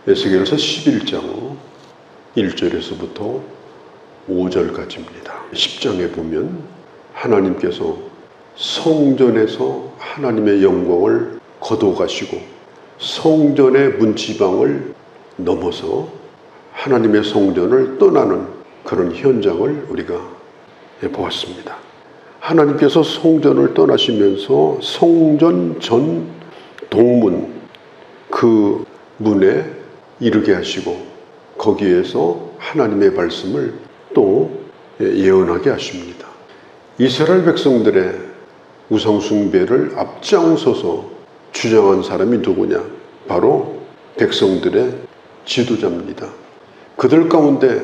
에스겔서 11장 1절에서부터 5절까지입니다. 10장에 보면 하나님께서 성전에서 하나님의 영광을 거둬가시고 성전의 문지방을 넘어서 하나님의 성전을 떠나는 그런 현장을 우리가 보았습니다. 하나님께서 성전을 떠나시면서 성전 전 동문 그 문에 이르게 하시고 거기에서 하나님의 말씀을 또 예언하게 하십니다. 이스라엘 백성들의 우상숭배를 앞장서서 주장한 사람이 누구냐? 바로 백성들의 지도자입니다. 그들 가운데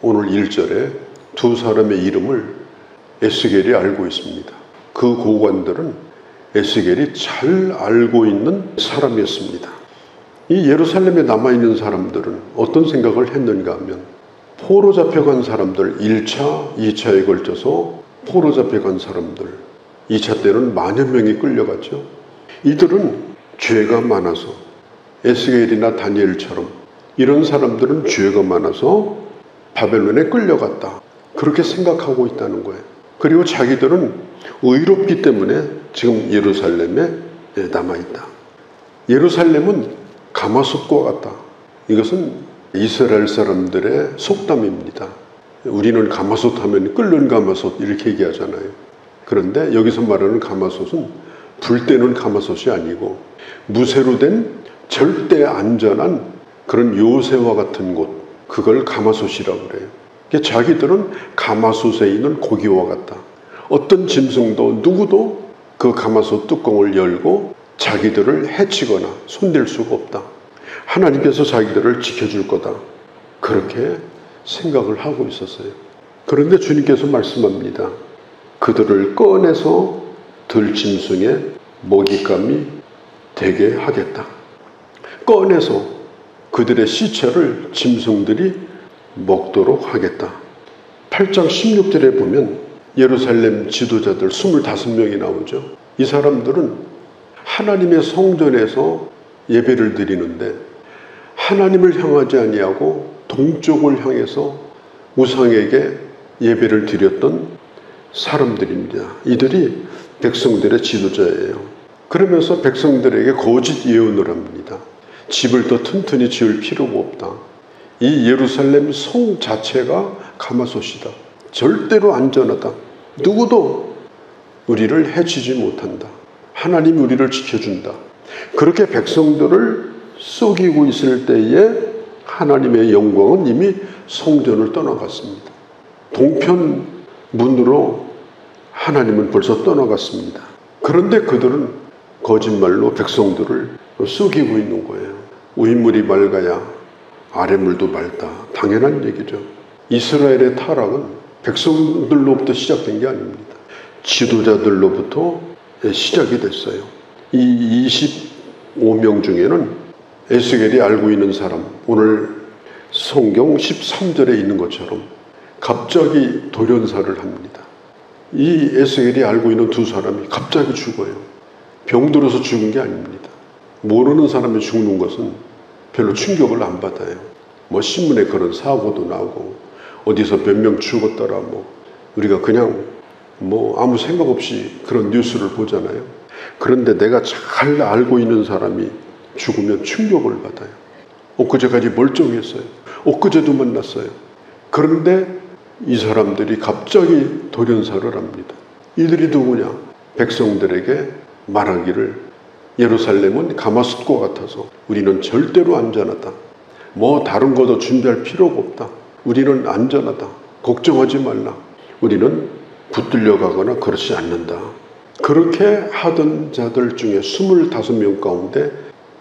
오늘 1절에 두 사람의 이름을 에스겔이 알고 있습니다. 그 고관들은 에스겔이 잘 알고 있는 사람이었습니다. 이 예루살렘에 남아있는 사람들은 어떤 생각을 했는가 하면 포로 잡혀간 사람들 1차, 2차에 걸쳐서 포로 잡혀간 사람들 2차 때는 만여 명이 끌려갔죠. 이들은 죄가 많아서 에스겔이나 다니엘처럼 이런 사람들은 죄가 많아서 바벨론에 끌려갔다. 그렇게 생각하고 있다는 거예요. 그리고 자기들은 의롭기 때문에 지금 예루살렘에 남아있다. 예루살렘은 가마솥과 같다. 이것은 이스라엘 사람들의 속담입니다. 우리는 가마솥 하면 끓는 가마솥 이렇게 얘기하잖아요. 그런데 여기서 말하는 가마솥은 불 때는 가마솥이 아니고 무쇠로 된 절대 안전한 그런 요새와 같은 곳, 그걸 가마솥이라고 그래요. 자기들은 가마솥에 있는 고기와 같다. 어떤 짐승도 누구도 그 가마솥 뚜껑을 열고 자기들을 해치거나 손댈 수가 없다. 하나님께서 자기들을 지켜줄 거다. 그렇게 생각을 하고 있었어요. 그런데 주님께서 말씀합니다. 그들을 꺼내서 들짐승의 먹잇감이 되게 하겠다. 꺼내서 그들의 시체를 짐승들이 먹도록 하겠다. 8장 16절에 보면 예루살렘 지도자들 25명이 나오죠. 이 사람들은 하나님의 성전에서 예배를 드리는데 하나님을 향하지 아니하고 동쪽을 향해서 우상에게 예배를 드렸던 사람들입니다. 이들이 백성들의 지도자예요. 그러면서 백성들에게 거짓 예언을 합니다. 집을 더 튼튼히 지을 필요가 없다. 이 예루살렘 성 자체가 가마솥이다. 절대로 안전하다. 누구도 우리를 해치지 못한다. 하나님이 우리를 지켜준다. 그렇게 백성들을 속이고 있을 때에 하나님의 영광은 이미 성전을 떠나갔습니다. 동편 문으로 하나님은 벌써 떠나갔습니다. 그런데 그들은 거짓말로 백성들을 속이고 있는 거예요. 윗물이 맑아야 아랫물도 맑다. 당연한 얘기죠. 이스라엘의 타락은 백성들로부터 시작된 게 아닙니다. 지도자들로부터 시작이 됐어요. 이 25명 중에는 에스겔이 알고 있는 사람, 오늘 성경 13절에 있는 것처럼 갑자기 돌연사를 합니다. 이 에스겔이 알고 있는 두 사람이 갑자기 죽어요. 병들어서 죽은 게 아닙니다. 모르는 사람이 죽는 것은 별로 충격을 안 받아요. 뭐 신문에 그런 사고도 나고 어디서 몇 명 죽었더라 우리가 그냥 아무 생각 없이 그런 뉴스를 보잖아요. 그런데 내가 잘 알고 있는 사람이 죽으면 충격을 받아요. 엊그제까지 멀쩡했어요. 엊그제도 만났어요. 그런데 이 사람들이 갑자기 돌연사를 합니다. 이들이 누구냐? 백성들에게 말하기를 예루살렘은 가마솥과 같아서 우리는 절대로 안전하다. 다른 것도 준비할 필요가 없다. 우리는 안전하다. 걱정하지 말라. 우리는 붙들려 가거나 그렇지 않는다. 그렇게 하던 자들 중에 25명 가운데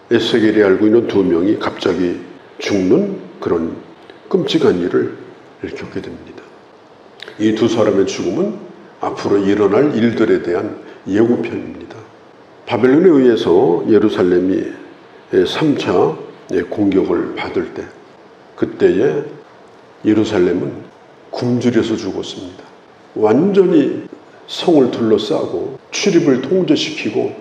에스겔이 알고 있는 2명이 갑자기 죽는 그런 끔찍한 일을 겪게 됩니다. 이 두 사람의 죽음은 앞으로 일어날 일들에 대한 예고편입니다. 바벨론에 의해서 예루살렘이 3차 공격을 받을 때 그때에 예루살렘은 굶주려서 죽었습니다. 완전히 성을 둘러싸고 출입을 통제시키고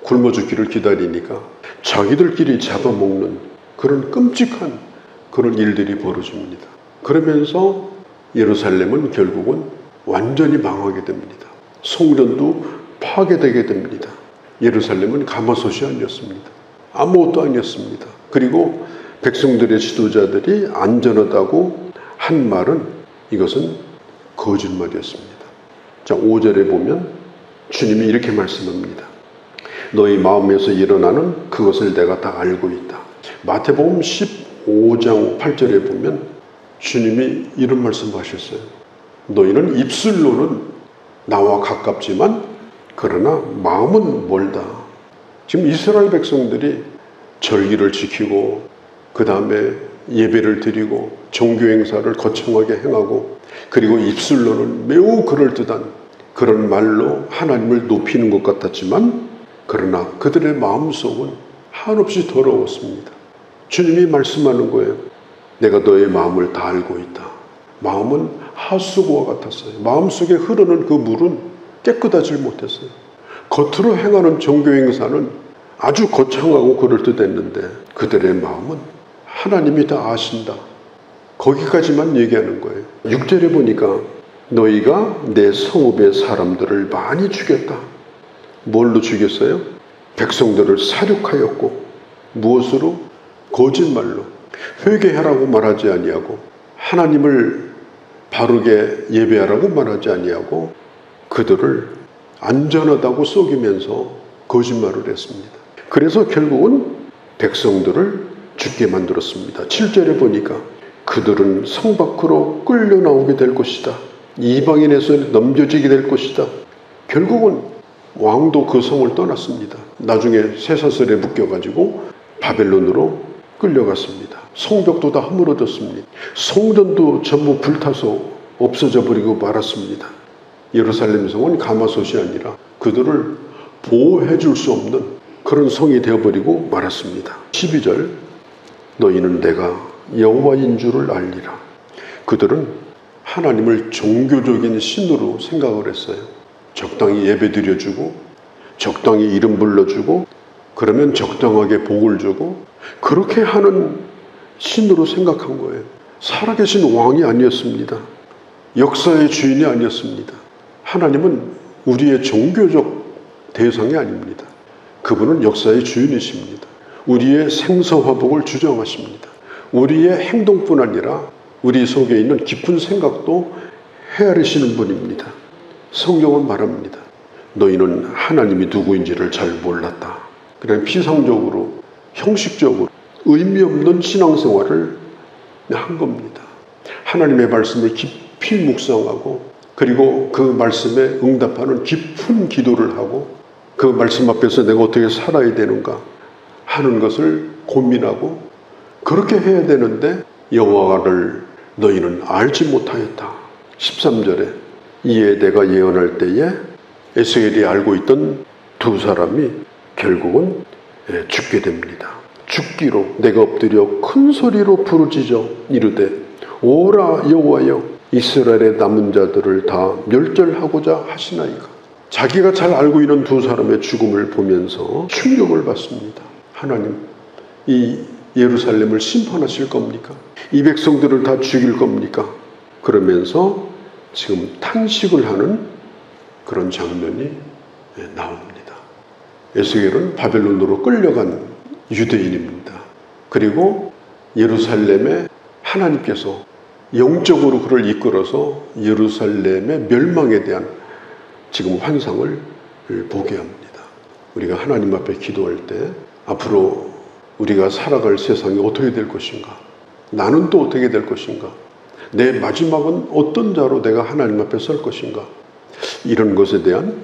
굶어 죽기를 기다리니까 자기들끼리 잡아먹는 그런 끔찍한 그런 일들이 벌어집니다. 그러면서 예루살렘은 결국은 완전히 망하게 됩니다. 성전도 파괴되게 됩니다. 예루살렘은 가마솥이 아니었습니다. 아무것도 아니었습니다. 그리고 백성들의 지도자들이 안전하다고 한 말은 이것은 거짓말이었습니다. 자, 5절에 보면 주님이 이렇게 말씀합니다. 너희 마음에서 일어나는 그것을 내가 다 알고 있다. 마태복음 15장 8절에 보면 주님이 이런 말씀하셨어요. 너희는 입술로는 나와 가깝지만 그러나 마음은 멀다. 지금 이스라엘 백성들이 절기를 지키고 그 다음에 예배를 드리고 종교행사를 거창하게 행하고 그리고 입술로는 매우 그럴듯한 그런 말로 하나님을 높이는 것 같았지만 그러나 그들의 마음속은 한없이 더러웠습니다. 주님이 말씀하는 거예요. 내가 너의 마음을 다 알고 있다. 마음은 하수구와 같았어요. 마음속에 흐르는 그 물은 깨끗하지 못했어요. 겉으로 행하는 종교행사는 아주 거창하고 그럴듯했는데 그들의 마음은 하나님이 다 아신다. 거기까지만 얘기하는 거예요. 6절에 보니까 너희가 내 성읍의 사람들을 많이 죽였다. 뭘로 죽였어요? 백성들을 사륙하였고 무엇으로? 거짓말로. 회개하라고 말하지 아니하고 하나님을 바르게 예배하라고 말하지 아니하고 그들을 안전하다고 속이면서 거짓말을 했습니다. 그래서 결국은 백성들을 죽게 만들었습니다. 7절에 보니까 그들은 성 밖으로 끌려 나오게 될 것이다. 이방인의 손에 넘겨지게 될 것이다. 결국은 왕도 그 성을 떠났습니다. 나중에 쇠사슬에 묶여가지고 바벨론으로 끌려갔습니다. 성벽도 다 허물어졌습니다. 성전도 전부 불타서 없어져 버리고 말았습니다. 예루살렘 성은 가마솥이 아니라 그들을 보호해 줄 수 없는 그런 성이 되어버리고 말았습니다. 12절 너희는 내가 여호와인 줄을 알리라. 그들은 하나님을 종교적인 신으로 생각을 했어요. 적당히 예배 드려주고 적당히 이름 불러주고 그러면 적당하게 복을 주고 그렇게 하는 신으로 생각한 거예요. 살아계신 왕이 아니었습니다. 역사의 주인이 아니었습니다. 하나님은 우리의 종교적 대상이 아닙니다. 그분은 역사의 주인이십니다. 우리의 생사화복을 주장하십니다. 우리의 행동뿐 아니라 우리 속에 있는 깊은 생각도 헤아리시는 분입니다. 성경은 말합니다. 너희는 하나님이 누구인지를 잘 몰랐다. 그냥 피상적으로 형식적으로 의미 없는 신앙생활을 한 겁니다. 하나님의 말씀을 깊이 묵상하고 그리고 그 말씀에 응답하는 깊은 기도를 하고 그 말씀 앞에서 내가 어떻게 살아야 되는가 하는 것을 고민하고 그렇게 해야 되는데 여호와를 너희는 알지 못하였다. 13절에 이에 내가 예언할 때에 에스겔이 알고 있던 두 사람이 결국은 죽게 됩니다. 죽기로 내가 엎드려 큰 소리로 부르짖어 이르되 오라 여호와여 이스라엘의 남은 자들을 다 멸절하고자 하시나이까. 자기가 잘 알고 있는 두 사람의 죽음을 보면서 충격을 받습니다. 하나님, 이 예루살렘을 심판하실 겁니까? 이 백성들을 다 죽일 겁니까? 그러면서 지금 탄식을 하는 그런 장면이 나옵니다. 에스겔은 바벨론으로 끌려간 유대인입니다. 그리고 예루살렘에 하나님께서 영적으로 그를 이끌어서 예루살렘의 멸망에 대한 지금 환상을 보게 합니다. 우리가 하나님 앞에 기도할 때 앞으로 우리가 살아갈 세상이 어떻게 될 것인가? 나는 또 어떻게 될 것인가? 내 마지막은 어떤 자로 내가 하나님 앞에 설 것인가? 이런 것에 대한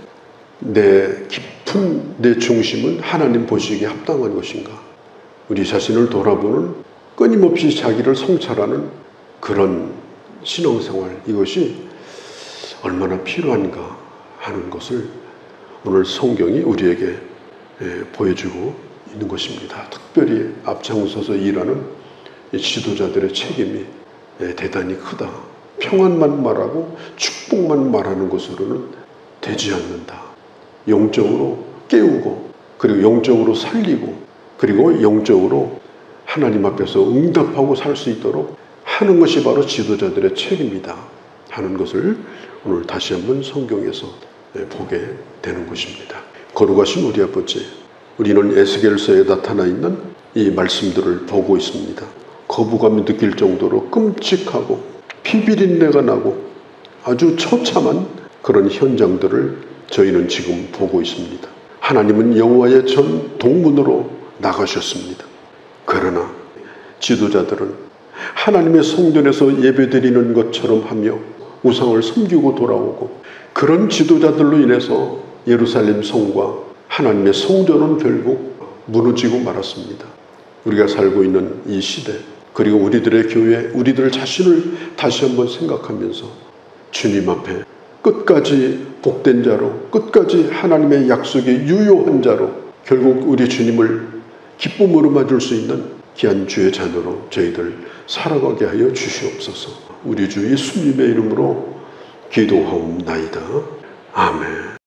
내 깊은 내 중심은 하나님 보시기에 합당한 것인가? 우리 자신을 돌아보는 끊임없이 자기를 성찰하는 그런 신앙생활, 이것이 얼마나 필요한가 하는 것을 오늘 성경이 우리에게 보여주고 있는 것입니다. 특별히 앞장서서 일하는 지도자들의 책임이 대단히 크다. 평안만 말하고 축복만 말하는 것으로는 되지 않는다. 영적으로 깨우고 그리고 영적으로 살리고 그리고 영적으로 하나님 앞에서 응답하고 살 수 있도록 하는 것이 바로 지도자들의 책임이다 하는 것을 오늘 다시 한번 성경에서 보게 되는 것입니다. 거룩하신 우리 아버지, 우리는 에스겔서에 나타나 있는 이 말씀들을 보고 있습니다. 거부감이 느낄 정도로 끔찍하고 피비린내가 나고 아주 처참한 그런 현장들을 저희는 지금 보고 있습니다. 하나님은 여호와의 전 동문으로 나가셨습니다. 그러나 지도자들은 하나님의 성전에서 예배드리는 것처럼 하며 우상을 섬기고 돌아오고, 그런 지도자들로 인해서 예루살렘 성과 하나님의 성전은 결국 무너지고 말았습니다. 우리가 살고 있는 이 시대, 그리고 우리들의 교회, 우리들 자신을 다시 한번 생각하면서 주님 앞에 끝까지 복된 자로, 끝까지 하나님의 약속에 유효한 자로, 결국 우리 주님을 기쁨으로 맞을 수 있는 귀한 주의 자녀로 저희들 살아가게 하여 주시옵소서. 우리 주 예수님의 이름으로 기도하옵나이다. 아멘.